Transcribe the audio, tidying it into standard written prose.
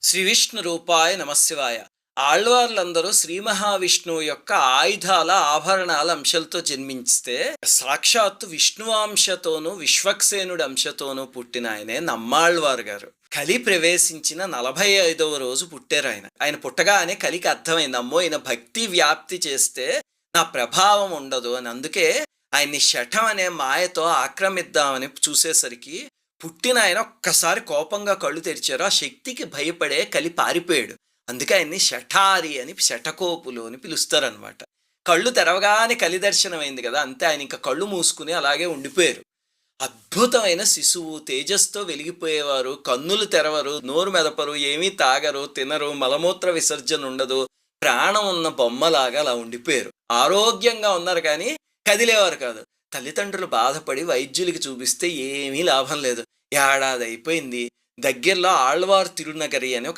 శ్రీ విష్ణు రూపాయ నమశివాయ. ఆళ్వార్లందరూ శ్రీ మహావిష్ణువు యొక్క ఆయుధాల, ఆభరణాల అంశలతో జన్మించితే, సాక్షాత్తు విష్ణువాంశతోనూ, విశ్వక్సేనుడి అంశతోనూ పుట్టిన ఆయనే నమ్మాళ్వారు గారు. కలి ప్రవేశించిన 45వ రోజు పుట్టారాయన. ఆయన పుట్టగానే కలికి అర్థమైంది, అమ్మో ఈయన భక్తి వ్యాప్తి చేస్తే నా ప్రభావం ఉండదు అని. అందుకే ఆయన్ని శఠం అనే మాయతో ఆక్రమిద్దామని చూసేసరికి పుట్టిన ఆయన ఒక్కసారి కోపంగా కళ్ళు తెరిచారు. ఆ శక్తికి భయపడే కలి పారిపోయాడు. అందుకే ఆయన్ని శఠారి అని, శఠకోపులు అని పిలుస్తారనమాట. కళ్ళు తెరవగానే కలి దర్శనమైంది కదా, అంతే. ఆయన ఇంకా కళ్ళు మూసుకుని అలాగే ఉండిపోయారు. అద్భుతమైన శిశువు, తేజస్తో వెలిగిపోయేవారు. కన్నులు తెరవరు, నోరు మెదపరు, ఏమీ తాగరు, తినరు, మలమూత్ర విసర్జన ఉండదు. ప్రాణం ఉన్న బొమ్మలాగా అలా ఉండిపోయారు. ఆరోగ్యంగా ఉన్నారు కానీ కదిలేవారు కాదు. తల్లిదండ్రులు బాధపడి వైద్యులకి చూపిస్తే ఏమీ లాభం లేదు. ఏడాది అయిపోయింది. దగ్గరలో ఆళ్వార్ తిరునగరి అని ఒక